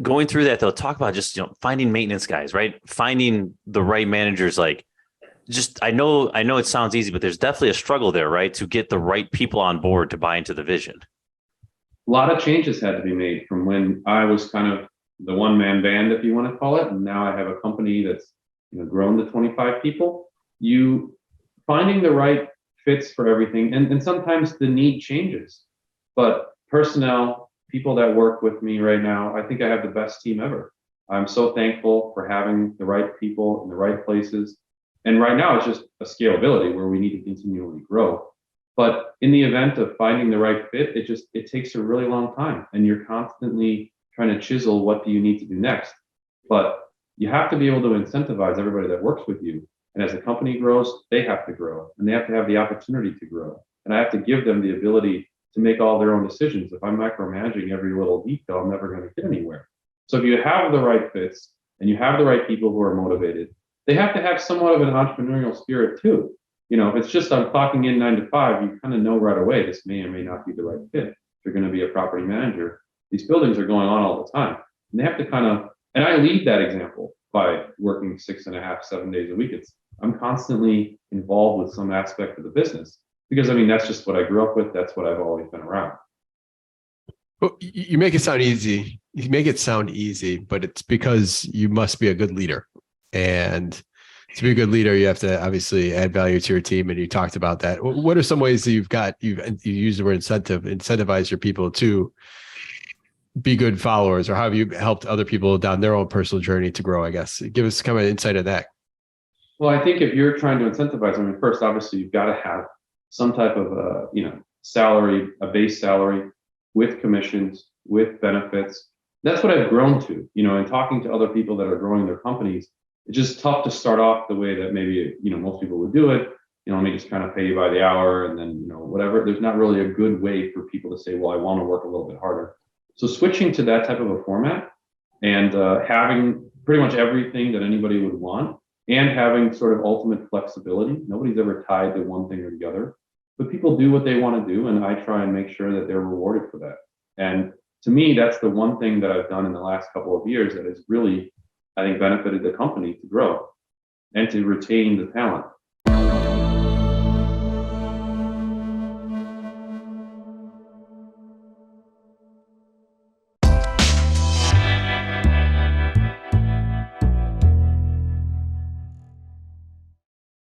going through that, they'll talk about just, finding maintenance guys, right? Finding the right managers. Like, just, I know it sounds easy, but there's definitely a struggle there, right? To get the right people on board to buy into the vision. A lot of changes had to be made from when I was kind of the one-man band, if you want to call it. And now I have a company that's grown to 25 people. You finding the right fits for everything. And sometimes the need changes, but personnel, people that work with me right now, I think I have the best team ever. I'm so thankful for having the right people in the right places. And right now it's just a scalability where we need to continually grow. But in the event of finding the right fit, it takes a really long time, and you're constantly trying to chisel what do you need to do next. But you have to be able to incentivize everybody that works with you. And as the company grows, they have to grow, and they have to have the opportunity to grow. And I have to give them the ability to make all their own decisions. If I'm micromanaging every little detail, I'm never going to get anywhere. So if you have the right fits and you have the right people who are motivated, they have to have somewhat of an entrepreneurial spirit too. If it's just I'm clocking in 9 to 5, you kind of know right away this may or may not be the right fit. If you're going to be a property manager, these buildings are going on all the time. And they have to and I lead that example by working 6.5, 7 days a week. I'm constantly involved with some aspect of the business because that's just what I grew up with. That's what I've always been around. Well, you make it sound easy. You make it sound easy, but it's because you must be a good leader. And to be a good leader, you have to obviously add value to your team. And you talked about that. What are some ways that you use the word incentivize your people to be good followers, or how have you helped other people down their own personal journey to grow? I guess give us kind of an insight of that. Well, I think if you're trying to incentivize, first, obviously, you've got to have some type of salary, a base salary with commissions, with benefits. That's what I've grown to. In talking to other people that are growing their companies, it's just tough to start off the way that maybe most people would do it. Let me just kind of pay you by the hour, and then whatever. There's not really a good way for people to say, well, I want to work a little bit harder. So switching to that type of a format and having pretty much everything that anybody would want, and having sort of ultimate flexibility. Nobody's ever tied to one thing or the other, but people do what they want to do, and I try and make sure that they're rewarded for that. And to me, that's the one thing that I've done in the last couple of years that has really, I think, benefited the company to grow and to retain the talent.